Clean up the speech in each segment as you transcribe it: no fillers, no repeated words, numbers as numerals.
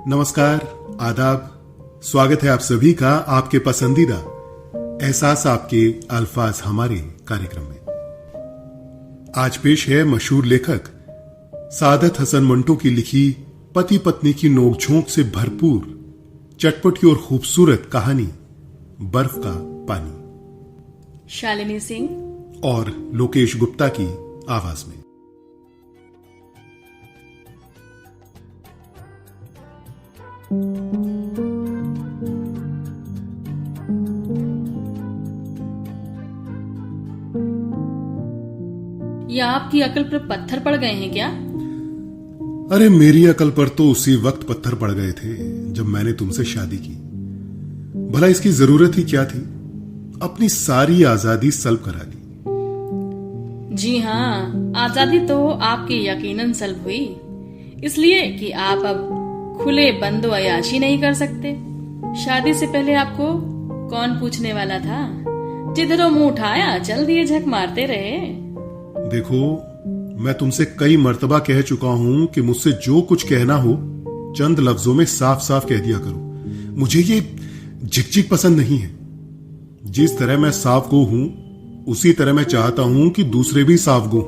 नमस्कार, आदाब। स्वागत है आप सभी का आपके पसंदीदा एहसास आपके अल्फाज हमारे कार्यक्रम में। आज पेश है मशहूर लेखक सादत हसन मंटो की लिखी पति पत्नी की नोकझोंक से भरपूर चटपटी और खूबसूरत कहानी बर्फ का पानी, शालिनी सिंह और लोकेश गुप्ता की आवाज में। या आपकी अकल पर पत्थर पड़ गए हैं क्या? अरे मेरी अकल पर तो उसी वक्त पत्थर पड़ गए थे जब मैंने तुमसे शादी की। भला इसकी जरूरत ही क्या थी? अपनी सारी आजादी सल्ब करा ली। जी हाँ, आजादी तो आपकी यकीनन सल्ब हुई, इसलिए कि आप अब खुले बंदो अयाशी नहीं कर सकते। शादी से पहले आपको कौन पूछने वाला था? जिधरों मुंह उठाया चल दिए झक मारते रहे। देखो, मैं तुमसे कई मर्तबा कह चुका हूं कि मुझसे जो कुछ कहना हो चंद लफ्जों में साफ साफ कह दिया करो। मुझे ये झिकझिक पसंद नहीं है। जिस तरह मैं साफ गो हूं उसी तरह मैं चाहता हूं कि दूसरे भी साफ गो।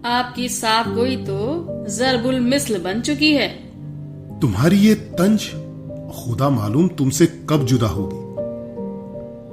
आपकी साफ गोई तो जरबुल मिस्ल बन चुकी है। तुम्हारी ये तंज खुदा मालूम तुमसे कब जुदा होगी।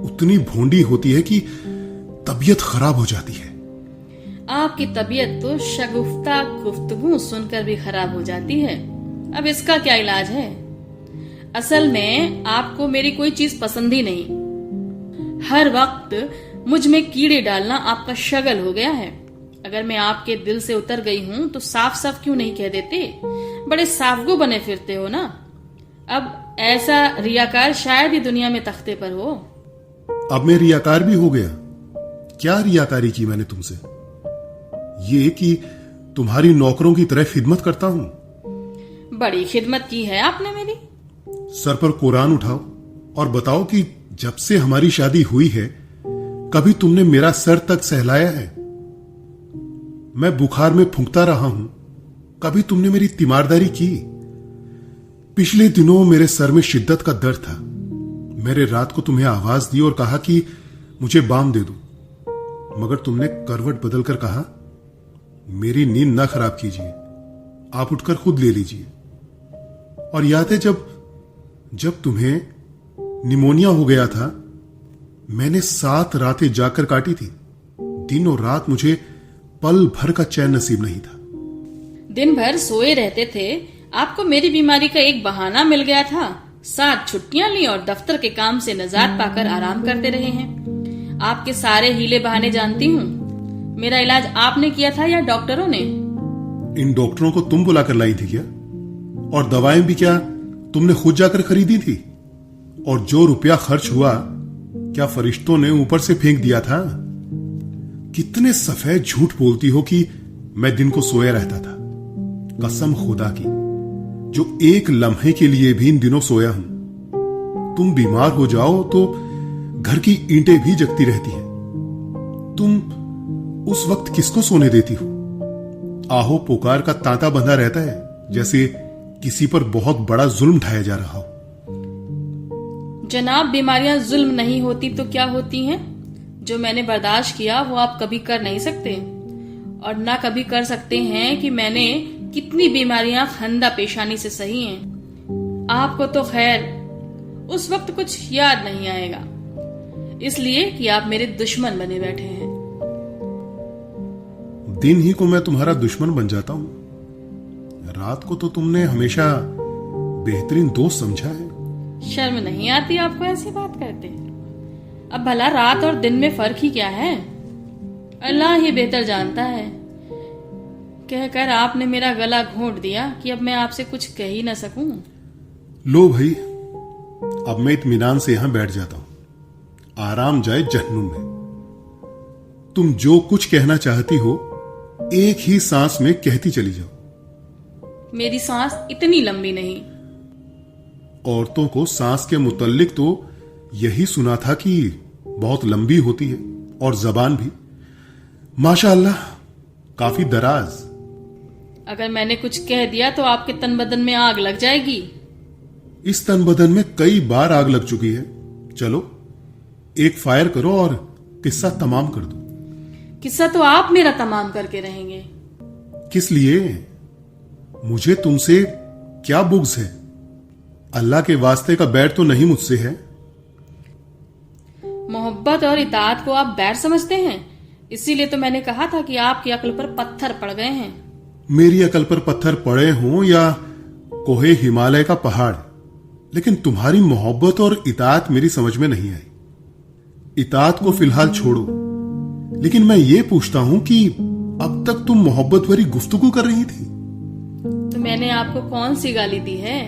उतनी भोंडी होती है कि तबीयत खराब हो जाती है। आपकी तबीयत तो शगुफ्ता गुफ्तगू सुनकर भी खराब हो जाती है। अब इसका क्या इलाज है? असल में आपको मेरी कोई चीज पसंद ही नहीं। हर वक्त मुझ में कीड़े डालना आपका शगल हो गया है। अगर मैं आपके दिल से उतर गई हूं तो साफ साफ क्यों नहीं कह देते? बड़े साफगो बने फिरते हो ना। अब ऐसा रियाकार शायद ही दुनिया में तख्ते पर हो। अब मैं रियाकार भी हो गया? क्या रियाकारी की मैंने तुमसे? ये कि तुम्हारी नौकरों की तरह खिदमत करता हूं। बड़ी खिदमत की है आपने मेरी। सर पर कुरान उठाओ और बताओ कि जब से हमारी शादी हुई है कभी तुमने मेरा सर तक सहलाया है? मैं बुखार में फूंकता रहा हूं, कभी तुमने मेरी तीमारदारी की? पिछले दिनों मेरे सर में शिद्दत का दर्द था। मैंने रात को तुम्हें आवाज दी और कहा कि मुझे बाम दे दो, मगर तुमने करवट बदलकर कहा मेरी नींद ना खराब कीजिए, आप उठकर खुद ले लीजिए। और याद है जब तुम्हें निमोनिया हो गया था, मैंने 7 रातें जाकर काटी थी। दिन और रात मुझे पल भर का चैन नसीब नहीं था। दिन भर सोए रहते थे। आपको मेरी बीमारी का एक बहाना मिल गया था। 7 छुट्टियां ली और दफ्तर के काम से निजात पाकर आराम करते रहे हैं। आपके सारे हीले बहाने जानती हूँ। मेरा इलाज आपने किया था या डॉक्टरों ने? इन डॉक्टरों को तुम बुलाकर लाई थी क्या? और दवाएं भी क्या तुमने खुद जाकर खरीदी थी? और जो रुपया खर्च हुआ क्या फरिश्तों ने ऊपर से फेंक दिया था? कितने सफेद झूठ बोलती हो कि मैं दिन को सोया रहता था। कसम खुदा की, जो एक लम्हे के लिए भी इन दिनों सोया हूं। तुम बीमार हो जाओ तो घर की ईंटें भी जगती रहती हैं। तुम उस वक्त किसको सोने देती हो? आहो पुकार का तांता बंधा रहता है, जैसे किसी पर बहुत बड़ा जुल्म ढाया जा रहा हो। जनाब, बीमारियां जुल्म नहीं होती तो क्या होती हैं? जो मैंने बर्दाश्त किया वो आप कभी कर नहीं सकते, और ना कभी कर सकते हैं कि मैंने कितनी बीमारियां खंदा पेशानी से सही हैं। आपको तो खैर उस वक्त कुछ याद नहीं आएगा, इसलिए कि आप मेरे दुश्मन बने बैठे हैं। दिन ही को मैं तुम्हारा दुश्मन बन जाता हूं। रात को तो तुमने हमेशा बेहतरीन दोस्त समझा है। शर्म नहीं आती आपको ऐसी बात करते? अब भला रात और दिन में फर्क ही क्या है? अल्लाह ही बेहतर जानता है। कहकर आपने मेरा गला घोंट दिया कि अब मैं आपसे कुछ कह ही न सकूं। लो भाई, अब मैं इत्मीनान से यहां बैठ जाता हूं। आराम जाए जहन्नुम में। तुम जो कुछ कहना चाहती हो एक ही सांस में कहती चली जाओ। मेरी सांस इतनी लंबी नहीं। औरतों को सांस के मुतल्लिक तो यही सुना था कि बहुत लंबी होती है, और जबान भी माशाअल्लाह काफी दराज। अगर मैंने कुछ कह दिया तो आपके तन बदन में आग लग जाएगी। इस तन बदन में कई बार आग लग चुकी है। चलो एक फायर करो और किस्सा तमाम कर दो। किस्सा तो आप मेरा तमाम करके रहेंगे। किस लिए? मुझे तुमसे क्या बुग्ज है? अल्लाह के वास्ते का बैर तो नहीं मुझसे है। मोहब्बत और इताअत को आप बैर समझते हैं, इसीलिए तो मैंने कहा था कि आपकी अक्ल पर पत्थर पड़ गए हैं। मेरी अकल पर पत्थर पड़े हों या कोहे हिमालय का पहाड़, लेकिन तुम्हारी मोहब्बत और इताअत मेरी समझ में नहीं आई। इताअत को फिलहाल छोड़ो, लेकिन मैं ये पूछता हूं कि अब तक तुम मोहब्बत भरी गुफ्तगू कर रही थी। तो मैंने आपको कौन सी गाली दी है?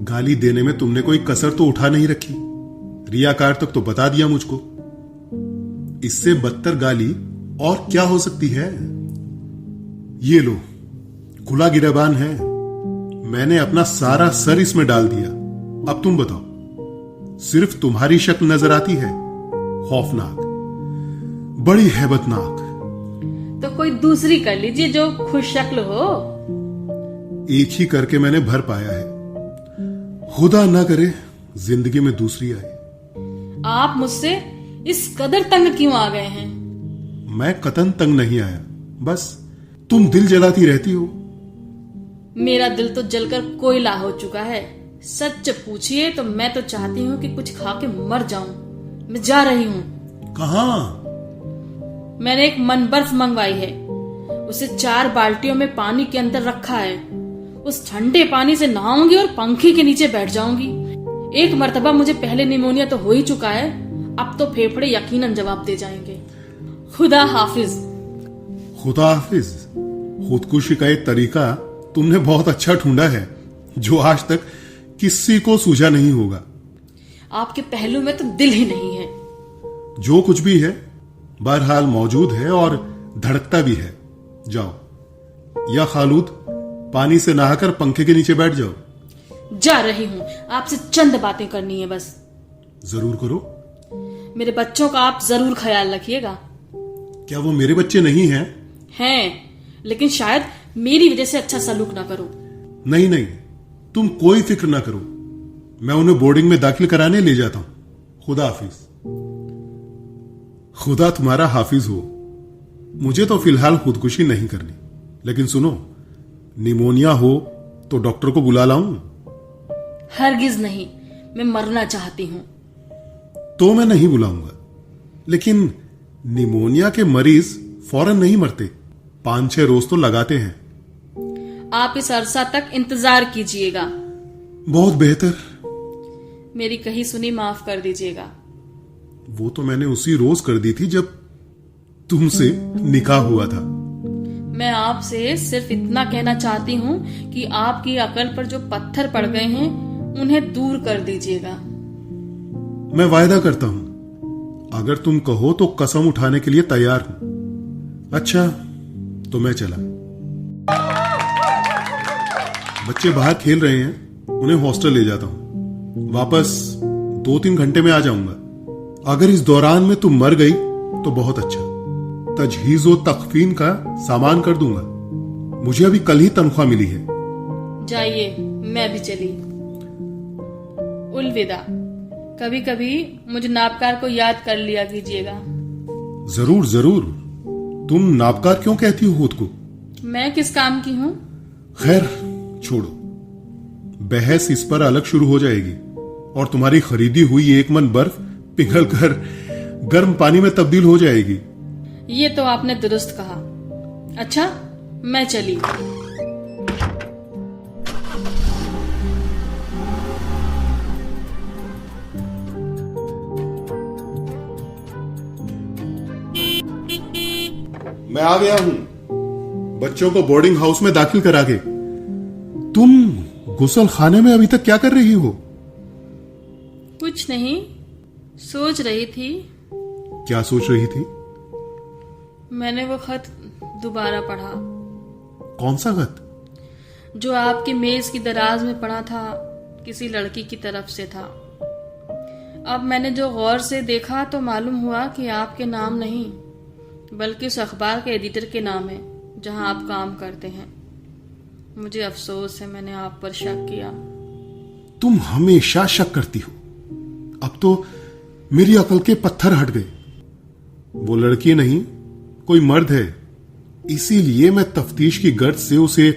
गाली देने में तुमने कोई कसर तो उठा नहीं रखी। रियाकार तक तो बता दिया मुझको। इससे बदतर गाली और क्या हो सकती है? ये लो, खुला गिरबान है। मैंने अपना सारा सर इसमें डाल दिया। अब तुम बताओ, सिर्फ तुम्हारी शक्ल नजर आती है, खौफनाक, बड़ी हैबतनाक। तो कोई दूसरी कर लीजिए जो खुश शक्ल हो। एक ही करके मैंने भर पाया है। खुदा ना करे जिंदगी में दूसरी आए। आप मुझसे इस कदर तंग क्यों आ गए हैं? मैं कतन तंग नहीं आया, बस तुम दिल जलाती रहती हो। मेरा दिल तो जलकर कोयला हो चुका है। सच पूछिए तो मैं तो चाहती हूँ कि कुछ खा के मर जाऊं। मैं जा रही हूँ। कहाँ? मैंने एक मन बर्फ मंगवाई है, उसे 4 बाल्टियों में पानी के अंदर रखा है। उस ठंडे पानी से नहाऊंगी और पंखे के नीचे बैठ जाऊंगी। एक मर्तबा मुझे पहले निमोनिया तो हो ही चुका है, अब तो फेफड़े यकीनन जवाब दे जाएंगे। खुदा हाफिज। खुदा हाफिज। खुदकुशी का एक तरीका तुमने बहुत अच्छा ढूंढा है, जो आज तक किसी को सूझा नहीं होगा। आपके पहलू में तो दिल ही नहीं है। जो कुछ भी है बहरहाल मौजूद है और धड़कता भी है। जाओ, या खालूद पानी से नहाकर पंखे के नीचे बैठ जाओ। जा रही हूँ, आपसे चंद बातें करनी है बस। जरूर करो। मेरे बच्चों का आप जरूर ख्याल रखिएगा। क्या वो मेरे बच्चे नहीं हैं? हैं, लेकिन शायद मेरी वजह से अच्छा सलूक ना करो। नहीं नहीं, तुम कोई फिक्र ना करो, मैं उन्हें बोर्डिंग में दाखिल कराने ले जाता हूं। खुदा हाफिज। खुदा तुम्हारा हाफिज हो। मुझे तो फिलहाल खुदकुशी नहीं करनी, लेकिन सुनो, निमोनिया हो तो डॉक्टर को बुला लाऊं? हरगिज नहीं, मैं मरना चाहती हूँ। तो मैं नहीं बुलाऊंगा, लेकिन निमोनिया के मरीज फौरन नहीं मरते, 5-6 रोज तो लगाते हैं। आप इस अरसा तक इंतजार कीजिएगा। बहुत बेहतर। मेरी कही सुनी माफ कर दीजिएगा। वो तो मैंने उसी रोज कर दी थी जब तुमसे निकाह हुआ था। मैं आपसे सिर्फ इतना कहना चाहती हूँ कि आपकी अकल पर जो पत्थर पड़ गए हैं उन्हें दूर कर दीजिएगा। मैं वायदा करता हूं, अगर तुम कहो तो कसम उठाने के लिए तैयार हूं। अच्छा, तो मैं चला। बच्चे बाहर खेल रहे हैं, उन्हें हॉस्टल ले जाता हूं। वापस 2-3 घंटे में आ जाऊंगा। अगर इस दौरान में तुम मर गई तो बहुत अच्छा, तजहीज़ो तकफीन का सामान कर दूंगा। मुझे अभी कल ही तनख्वाह मिली है। जाइए, मैं भी चली। उलविदा। कभी कभी मुझे नापकार को याद कर लिया कीजिएगा। जरूर जरूर। तुम नापकार क्यों कहती हो खुद को? मैं किस काम की हूँ? खैर छोड़ो, बहस इस पर अलग शुरू हो जाएगी और तुम्हारी खरीदी हुई 1 मन बर्फ पिघल कर गर्म पानी में तब्दील हो जाएगी। ये तो आपने दुरुस्त कहा। अच्छा, मैं चली। मैं आ गया हूं, बच्चों को बोर्डिंग हाउस में दाखिल करा के। तुम गुसल खाने में अभी तक क्या कर रही हो? कुछ नहीं, सोच रही थी। क्या सोच रही थी? मैंने वो खत दोबारा पढ़ा। कौन सा खत? जो आपकी मेज की दराज में पड़ा था, किसी लड़की की तरफ से था। अब मैंने जो गौर से देखा तो मालूम हुआ कि आपके नाम नहीं, बल्कि उस अखबार के एडिटर के नाम है जहां आप काम करते हैं। मुझे अफसोस है मैंने आप पर शक किया। तुम हमेशा शक करती हो। अब तो मेरी अकल के पत्थर हट गए। वो लड़की नहीं, कोई मर्द है, इसीलिए मैं तफ्तीश की गर्ज से उसे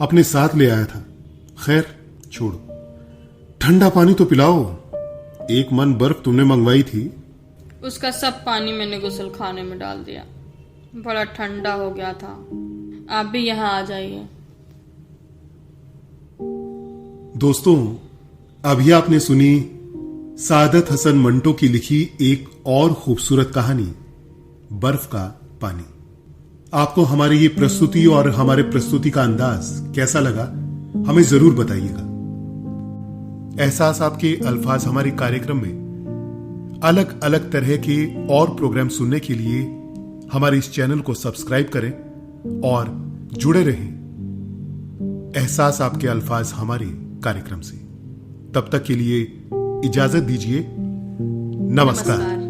अपने साथ ले आया था। खैर छोड़ो, ठंडा पानी तो पिलाओ। एक मन बर्फ तुमने मंगवाई थी। उसका सब पानी मैंने गुसल खाने में डाल दिया, बड़ा ठंडा हो गया था। आप भी यहाँ आ जाइए। दोस्तों, अभी आपने सुनी सादत हसन मंटो की लिखी एक और खूबसूरत कहानी, बर्फ का पानी। आपको हमारी ये प्रस्तुति और हमारे प्रस्तुति का अंदाज कैसा लगा, हमें जरूर बताइएगा। एहसास आपके अल्फाज हमारे कार्यक्रम में अलग अलग तरह के और प्रोग्राम सुनने के लिए हमारे इस चैनल को सब्सक्राइब करें और जुड़े रहें एहसास आपके अल्फाज हमारे कार्यक्रम से। तब तक के लिए इजाजत दीजिए। नमस्कार।